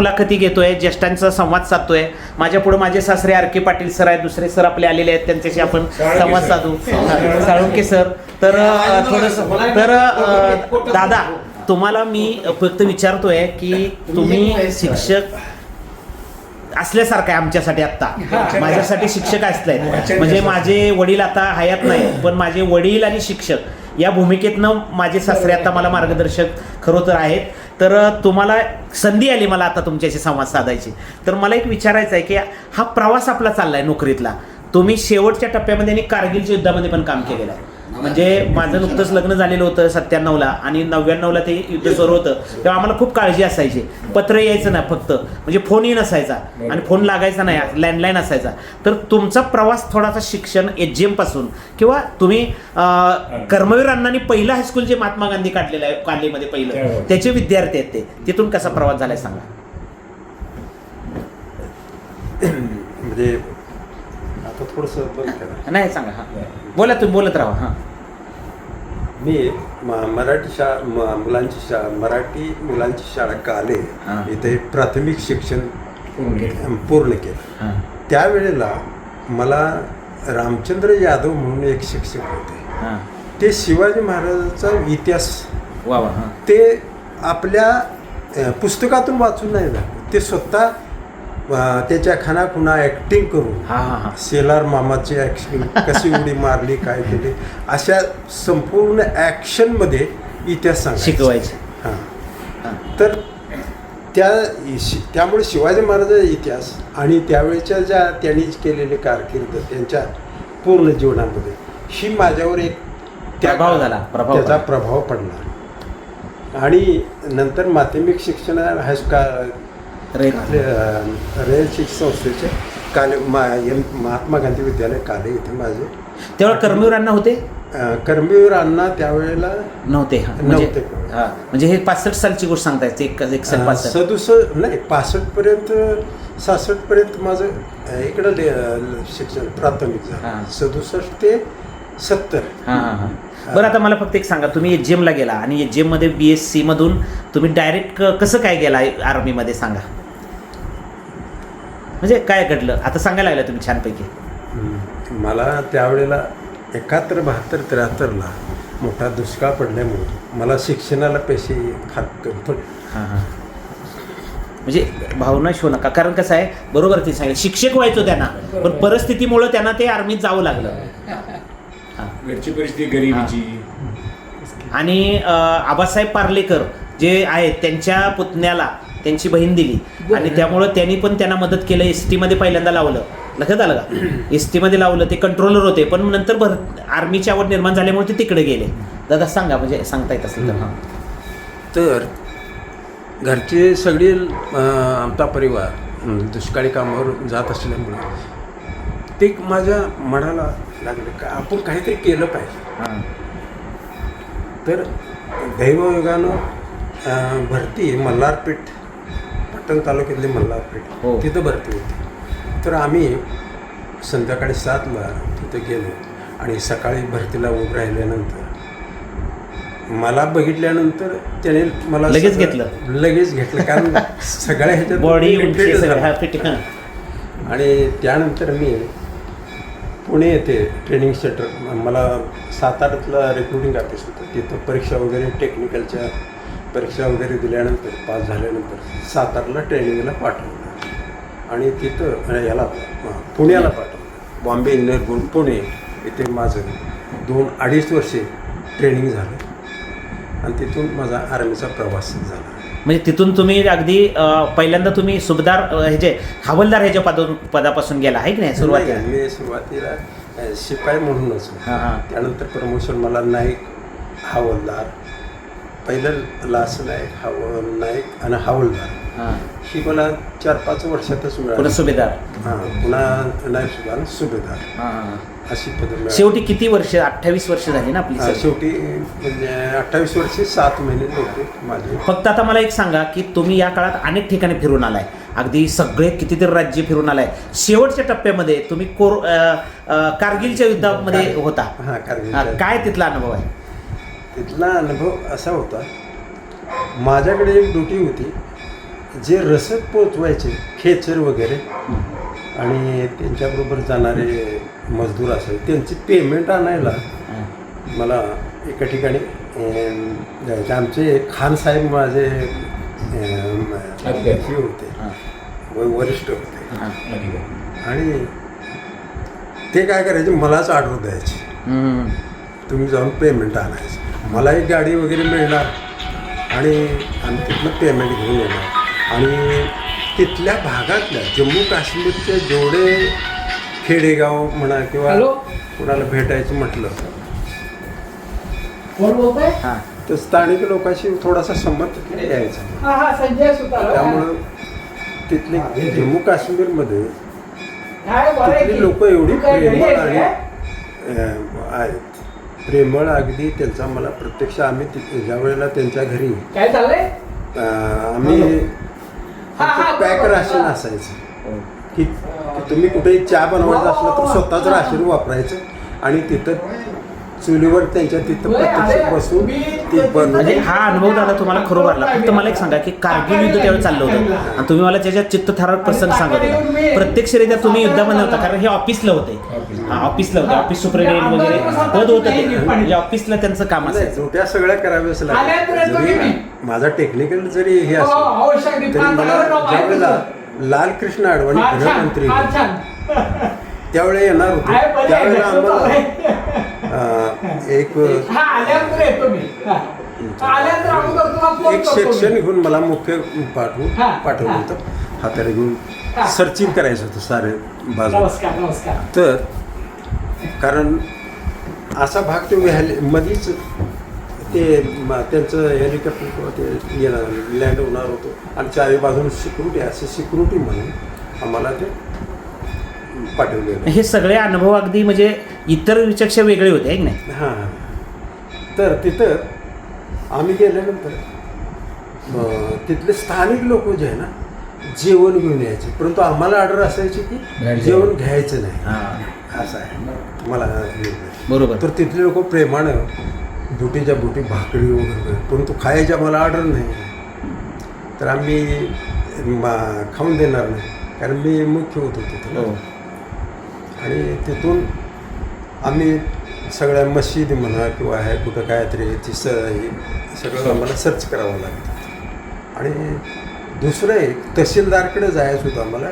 मुलाखती घेतोय, ज्येष्ठांचा संवाद साधतोय. माझ्या पुढे माझे सासरे आर के पाटील सर आहेत, दुसरे सर आपले आलेले आहेत, त्यांच्याशी आपण संवाद साधू. साळुंके सर. तर थोडंसं तर दादा, तुम्हाला मी फक्त विचारतोय की तुम्ही शिक्षक असल्यासारखं आहे आमच्यासाठी. आत्ता माझ्यासाठी शिक्षक असले, म्हणजे माझे वडील आता हयात नाही, पण माझे वडील आणि शिक्षक या भूमिकेतनं माझे सासरे आता मला मार्गदर्शक खरोखर आहेत. तर तुम्हाला संधी आली मला आता तुमच्याशी संवाद साधायची. तर मला एक विचारायचं आहे की हा प्रवास आपला चालला आहे नोकरीतला. तुम्ही शेवटच्या टप्प्यामध्ये आणि कारगिलच्या युद्धामध्ये पण काम केलेलं आहे. म्हणजे माझं नुकतंच लग्न झालेलं होतं 97ला आणि 99ला ते युद्ध सुरू होतं. तेव्हा आम्हाला खूप काळजी असायची. पत्र यायचं नाही फक्त, म्हणजे फोनही नसायचा आणि फोन लागायचा नाही, लँडलाईन असायचा. तर तुमचा प्रवास थोडासा शिक्षण HGM पासून किंवा तुम्ही कर्मवीर अण्णांनी पहिलं हायस्कूल जे महात्मा गांधी काढलेलं आहे कालीमध्ये पहिलं, त्याचे विद्यार्थी आहेत ते, तिथून कसा प्रवास झालाय सांगा. म्हणजे आता थोडंसं नाही सांगा. हां बोला, तुम्ही बोलत राहा. हां. मी मराठी शाळा मराठी मुलांची शाळा काले इथे प्राथमिक शिक्षण पूर्ण केलं. त्यावेळेला मला रामचंद्र यादव म्हणून एक शिक्षक होते. ते शिवाजी महाराजांचा इतिहास ते आपल्या पुस्तकातून वाचून नाही झालं, ते स्वतः त्याच्या खानाखुणा ॲक्टिंग करून शेलार मामाची ॲक्टिंग कशी उडी मारली, काय केली, अशा संपूर्ण ॲक्शनमध्ये इतिहास शिकवायचे. हां. तर त्यामुळे शिवाजी महाराजांचा इतिहास आणि त्यावेळेच्या ज्या त्यांनी केलेले कारकीर्द त्यांच्या पूर्ण जीवनामध्ये ही माझ्यावर एक त्याचा प्रभाव पडला. आणि नंतर माध्यमिक शिक्षण रेल शिक्षण संस्थेचे काले महात्मा गांधी विद्यालय काले इथे माझे. तेव्हा कर्मवीर अण्णा होते? कर्मवीर अण्णा त्यावेळेला नव्हते. म्हणजे हे 65 सालची गोष्ट सांगताय? 67 नाही, 65 पर्यंत 66 पर्यंत माझं इकडं शिक्षण प्राथमिक झालं. 67 ते 70. बरं, आता मला फक्त एक सांगा, तुम्ही HGM ला गेला आणि HGM मध्ये BSc मधून तुम्ही डायरेक्ट कसं काय गेला आर्मीमध्ये सांगा. म्हणजे काय घडलं आता सांगायला लागलं तुम्ही छानपैकी. मला त्यावेळेला 71, 72, 73ला मोठा दुष्काळ पडल्यामुळे मला शिक्षणाला पैसे खात पडले. म्हणजे भावना शो नका, कारण कसं आहे, बरोबर ते सांगितलं, शिक्षक व्हायचो त्यांना, पण परिस्थितीमुळे त्यांना ते आर्मीत जावं लागलं. घरची परिस्थिती गरिबीची. आणि आबासाहेब पार्लेकर जे आहेत त्यांच्या पुतण्याला त्यांची बहीण दिली आणि त्यामुळं त्यांनी पण त्यांना मदत केलं. ST मध्ये पहिल्यांदा लावलं, लक्षात आलं का? ST मध्ये लावलं, ते कंट्रोलर होते, पण नंतर आर्मीची आवड निर्माण झाल्यामुळे ते तिकडे गेले. दादा सांगा, म्हणजे सांगता येत असेल तर. तर घरचे सगळे आमचा परिवार दुष्काळी कामावर जात असल्यामुळे ते माझ्या मनाला लागलं का आपण काहीतरी केलं पाहिजे. तर दैवयोगानं भरती मल्हारपेठ, पट्टण तालुक्यातली मल्हारपेठ, तिथं भरती होती. तर आम्ही संध्याकाळी 7ला तिथं गेलो आणि सकाळी भरतीला उभं राहिल्यानंतर मला बघितल्यानंतर त्याने मला लगेच घेतलं कारण सगळ्या ह्याच्यात बॉडी. आणि त्यानंतर मी पुणे येथे ट्रेनिंग सेंटर, मला साताऱ्यातला रिक्रुटिंग ऑफिस होतं, तिथं परीक्षा वगैरे टेक्निकलच्या परीक्षा वगैरे दिल्यानंतर पास झाल्यानंतर साताऱ्याला ट्रेनिंगला पाठवलं आणि तिथं याला पुण्याला पाठवलं. बॉम्बे इंजिनियर पुणे इथे माझं 2-2.5 वर्षे ट्रेनिंग झालं आणि तिथून माझा आर्मीचा प्रवास झाला. म्हणजे तिथून तुम्ही अगदी पहिल्यांदा तुम्ही सुभेदार ह्याचे हवालदार ह्याच्या पदापासून गेला आहे की नाही? सुरुवातीला शिपाई म्हणूनच, त्यानंतर प्रमोशन मला नाईक, हवालदार, पहिलं लास्ट नाईक आणि हवालदार ही मला 4-5 वर्षातच मिळाली. पुन्हा सुभेदार, पुन्हा नाईक सुभेदार अशी पदवी. शेवटी किती वर्ष? 28 वर्ष झाली ना आपली. शेवटी म्हणजे 28 वर्षे 7 महिने होते माझे. फक्त आता मला एक सांगा की तुम्ही या काळात अनेक ठिकाणी फिरून आलाय, अगदी सगळे कितीतरी राज्य फिरून आलाय. शेवटच्या टप्प्यामध्ये तुम्ही कारगिलच्या युद्धामध्ये होता. काय तिथला अनुभव आहे? तिथला अनुभव असा होता, माझ्याकडे एक ड्युटी होती जे रसद पोचवायचे खेचर वगैरे आणि त्यांच्याबरोबर जाणारे मजदूर असायचे त्यांची पेमेंट आणायला मला एका ठिकाणी जायचं. आमचे खान साहेब माझे हे होते, वरिष्ठ होते आणि ते काय करायचे मलाच ऑर्डर द्यायचे, तुम्ही जाऊन पेमेंट आणायचं, मला एक गाडी वगैरे मिळणार आणि आम्ही तिथनं पेमेंट घेऊन येणार. आणि तिथल्या भागातल्या जम्मू काश्मीरचे जेवढे खेडेगाव म्हणा किंवा कुणाला भेटायचं म्हटलं तर स्थानिक लोकांशी थोडासा संबंध यायचा. त्यामुळं तिथले जम्मू काश्मीरमध्ये तिथली लोक एवढी प्रेमळ आणि आहेत, प्रेमळ अगदी. त्यांचा मला प्रत्यक्ष आम्ही ज्या वेळेला त्यांच्या घरी आम्ही पॅक राशन असायचं की तुम्ही कुठेही चहा बनवायचं असलं तर स्वतःच राशन वापरायचं आणि तिथं चुलीवर त्यांच्या तिथं प्रत्यक्ष बसून ती म्हणजे हा अनुभव दादा तुम्हाला खरोखरला. फक्त मला एक सांगा की कारगिल युद्ध त्यावेळी चाललं होतं आणि तुम्ही मला त्याच्यात चित्तथरारक प्रसंग सांगत होता. प्रत्यक्षरित्या तुम्ही युद्धामध्ये नव्हता कारण हे ऑफिसला होते, ऑफिसला होते, ऑफिस सुपरिटेंडेंट वगैरे पद होतं ते, म्हणजे ऑफिसला त्यांचं काम असायचं. छोट्या सगळ्या कराव्याच लागतात. जरी माझा टेक्निकल जरी हे असेल तरी मला ज्यावेळेला लालकृष्ण अडवाणी गृहमंत्री त्यावेळेला येणार होते त्यावेळेला आम्हाला एक सेक्शन घेऊन मला मुख्य पाठवलं होतं. हाताने घेऊन सर्चिंग करायचं होतं सारे बाजू. तर कारण असा भाग ते मधीच ते त्यांचं हेलिकॉप्टर किंवा ते लँड होणार होतं आणि चारी बाजून सिक्युरिटी असं सिक्युरिटी म्हणून आम्हाला ते पाठवले. हे सगळे अनुभव अगदी म्हणजे इतर विचक्षा वेगळे होते आहे की नाही. हां, तर तिथं आम्ही गेल्यानंतर तिथले स्थानिक लोक जे आहे ना जेवण घेऊन यायचे, परंतु आम्हाला ऑर्डर असायची की जेवण घ्यायचं नाही असं आहे मला बरोबर. तर तिथले लोक प्रेमानं बुटीच्या बुटी भाकरी वगैरे, परंतु खायची आम्हाला ऑर्डर नाही तर आम्ही खाऊन देणार नाही कारण मी मुख्य होतो तिथं. आणि तिथून आम्ही सगळ्या मशीद म्हणा किंवा आहे कुठं काय तरी ती सगळं आम्हाला सर्च करावं लागतं. आणि दुसरं एक तहसीलदारकडे जायचं होतं आम्हाला.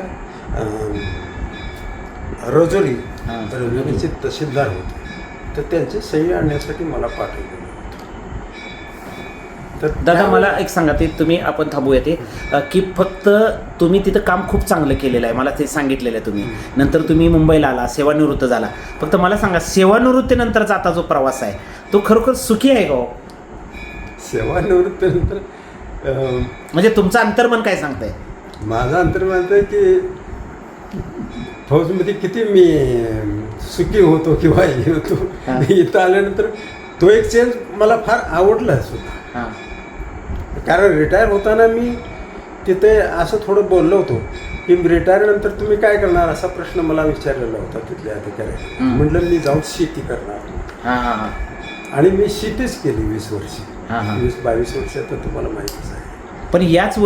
रजोरीचे तहसीलदार होते तर त्यांची सही आणण्यासाठी मला पाठवलं. तर दादा मला एक सांगा ते तुम्ही आपण थांबूया ते की फक्त तुम्ही तिथं काम खूप चांगलं केलेलं आहे मला ते सांगितलेलं आहे तुम्ही. नंतर तुम्ही मुंबईला आला, सेवानिवृत्त झाला. फक्त मला सांगा सेवानिवृत्तीनंतरचा आता जो प्रवास आहे तो खरोखर सुखी आहे का? सेवानिवृत्तीनंतर म्हणजे तुमचं अंतर्मन काय सांगतंय? माझं अंतर्मन आहे की फौजमध्ये किती मी सुखी होतो किंवा हे होतो, इथं आल्यानंतर तो एक चेंज मला फार आवडला सुद्धा. कारण रिटायर होताना मी तिथे असं थोडं बोललो होतो की रिटायर नंतर तुम्ही काय करणार असा प्रश्न मला विचारलेला होता तिथल्या अधिकाऱ्याने. म्हटलं मी जाऊन शेती करणार आणि मी शेतीच केली 20 वर्ष, 20-22 वर्ष तर तुम्हाला माहितीच आहे. पण याच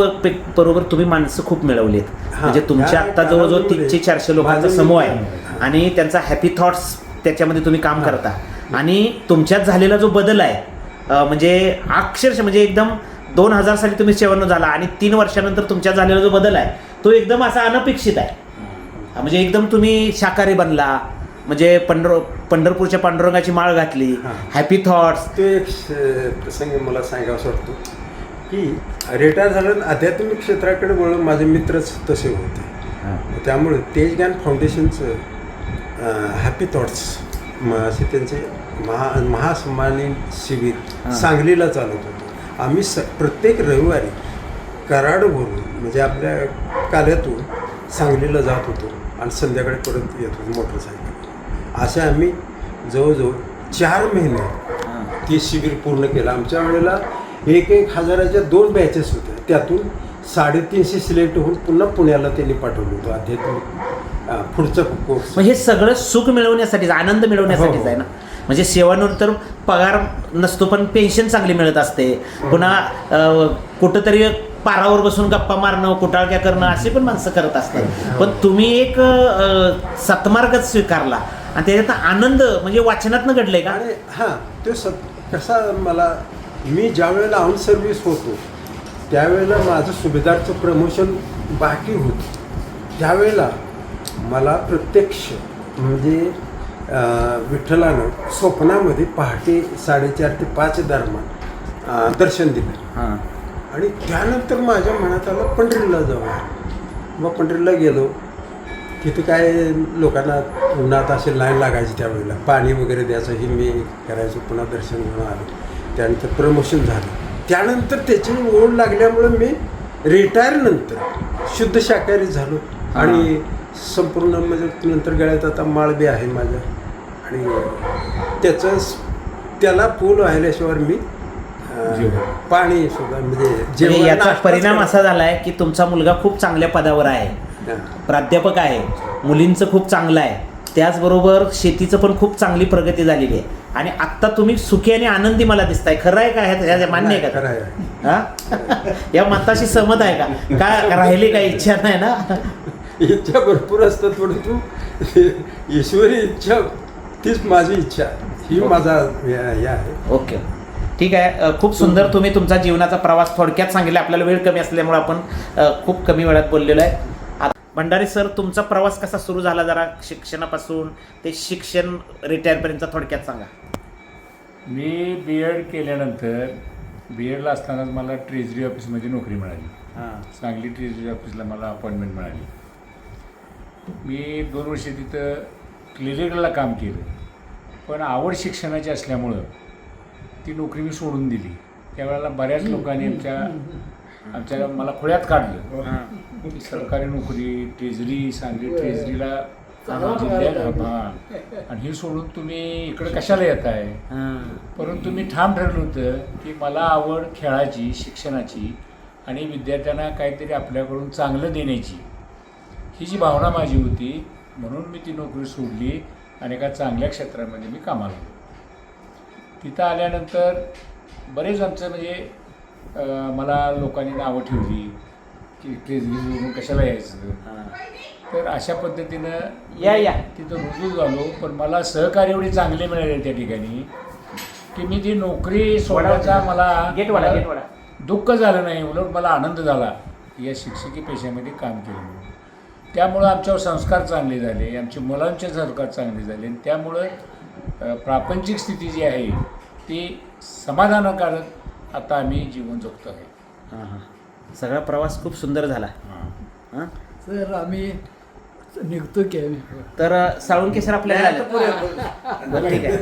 बरोबर तुम्ही माणसं खूप मिळवलीत. म्हणजे तुमच्या आता जवळजवळ 300-400 लोकांचा समूह आहे आणि त्यांचा हॅपी थॉट्स त्याच्यामध्ये तुम्ही काम करता. आणि तुमच्यात झालेला जो बदल आहे म्हणजे अक्षरशः म्हणजे एकदम 2000 साली तुम्ही सेवानिवृत्त झाला आणि 3 वर्षानंतर तुमच्यात झालेला जो बदल आहे तो एकदम असा अनपेक्षित आहे. म्हणजे एकदम तुम्ही शाकाहारी बनला, म्हणजे पंढरपूरच्या पांडुरंगाची माळ घातली, हॅपी थॉट्स. तो एक प्रसंग मला सांगावासा वाटतो की रिटायर झाल्यानंतर आध्यात्मिक क्षेत्राकडे वळून माझे मित्रच तसे होते. त्यामुळे तेज ज्ञान फाउंडेशनचं हॅपी थॉट्स असे त्यांचे महासन्मानी शिबिर सांगलीला चालत होतो. आम्ही प्रत्येक रविवारी कराडवरून म्हणजे आपल्या काल्यातून सांगलीला जात होतो आणि संध्याकाळी परत येत होतो मोटरसायकल. असे आम्ही जवळजवळ 4 महिने ते शिबिर पूर्ण केलं. आमच्या वेळेला 1,000च्या 2 बॅचेस होत्या, त्यातून 350 सिलेक्ट होऊन पुन्हा पुण्याला त्यांनी पाठवलं होतं आध्यात्मिक पुढचं कोर्स. हे सगळं सुख मिळवण्यासाठीच, आनंद मिळवण्यासाठीच आहे ना. म्हणजे सेवानिवृत्त पगार नसतो पण पेन्शन चांगली मिळत असते. पुन्हा कुठंतरी पारावर बसून गप्पा मारणं, कुटाळक्या करणं असे पण माणसं करत असतात. पण तुम्ही एक सत्मार्गच स्वीकारला आणि त्याच्यात आनंद म्हणजे वाचनातनं घडलंय का? आणि हां तो कसा मला मी ज्या वेळेला ऑन सर्व्हिस होतो त्यावेळेला माझं सुभेदारचं प्रमोशन बाकी होतं. त्यावेळेला मला प्रत्यक्ष म्हणजे विठ्ठलानं स्वप्नामध्ये पहाटे 4:30 ते 5 दरम्यान दर्शन दिलं. हां. आणि त्यानंतर माझ्या मनात आलं पंढरीला जाऊया. मग पंढरीला गेलो. तिथे काय लोकांना उन्हात असे लाईन लागायची त्यावेळेला, पाणी वगैरे द्यायचं हे मी करायचो. पुन्हा दर्शन घेऊन आलो. त्यानंतर प्रमोशन झालं. त्यानंतर त्याची ओढ लागल्यामुळं मी रिटायर नंतर शुद्ध शाकाहारी झालो. आणि संपूर्ण म्हणजे नंतर गळ्यात आता माळबी आहे माझ्या. आणि त्याला पूल व्हायल्याशिवाय मी पाणी सुद्धा म्हणजे याचा परिणाम असा झालाय की तुमचा मुलगा खूप चांगल्या पदावर आहे, प्राध्यापक आहे, मुलींचं खूप चांगलं आहे, त्याचबरोबर शेतीचं पण खूप चांगली प्रगती झालेली आहे. आणि आत्ता तुम्ही सुखी आणि आनंदी मला दिसताय. खरं आहे का? ह्या मान्य आहे का? हा या मताशी सहमत आहे का? काय राहिली काही इच्छा नाही ना? इच्छा भरपूर असतात, परंतु ईश्वरी इच्छा तीच माझी इच्छा, ही माझा हे आहे. ओके, ठीक आहे. खूप सुंदर तुम्ही तुमचा जीवनाचा प्रवास थोडक्यात सांगितला. आपल्याला वेळ कमी असल्यामुळे आपण खूप कमी वेळात बोललेलो आहे. भंडारी सर, तुमचा प्रवास कसा सुरू झाला, जरा शिक्षणापासून ते शिक्षण रिटायरपर्यंतचा थोडक्यात सांगा. मी BEd केल्यानंतर BEdला असतानाच मला ट्रेझरी ऑफिसमध्ये नोकरी मिळाली. सांगली ट्रेझरी ऑफिसला मला अपॉइंटमेंट मिळाली. मी 2 वर्ष तिथं क्लिनिकला काम केलं. पण आवड शिक्षणाची असल्यामुळं ती नोकरी मी सोडून दिली. त्यावेळेला बऱ्याच लोकांनी आमच्या मला खोळ्यात काढलं. सरकारी नोकरी, ट्रेझरी, सांगली ट्रेझरीला जिल्ह्यात आणि हे सोडून तुम्ही इकडं कशाला येत आहे. परंतु मी ठाम ठरलं होतं की मला आवड खेळाची, शिक्षणाची आणि विद्यार्थ्यांना काहीतरी आपल्याकडून चांगलं देण्याची, ही जी भावना माझी होती. म्हणून मी ती नोकरी सोडली आणि एका चांगल्या क्षेत्रामध्ये मी कामाला लागलो. तिथं आल्यानंतर बरेच आमचं म्हणजे मला लोकांनी नावं ठेवली की ट्रेझरीवरून कशाला यायचं. तर अशा पद्धतीनं या तिथं रुजू झालो. पण मला सहकार्य एवढे चांगले मिळाले त्या ठिकाणी की मी ती नोकरी सोडायचा मला दुःख झालं नाही, उलट मला आनंद झाला या शिक्षकी पेशामध्ये काम केलं. त्यामुळं आमच्यावर संस्कार चांगले झाले, आमच्या मुलांचे संस्कार चांगले झाले. आणि त्यामुळं प्रापंचिक स्थिती जी आहे ती समाधानकारक आता आम्ही जीवन जगतो आहे. सगळा प्रवास खूप सुंदर झाला. सर आम्ही निघतो की तर साळुंके सर आपल्याला ठीक आहे,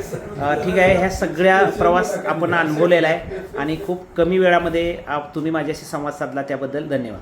ठीक आहे. ह्या सगळ्या प्रवास आपण अनुभवलेला आहे आणि खूप कमी वेळामध्ये तुम्ही माझ्याशी संवाद साधला, त्याबद्दल धन्यवाद.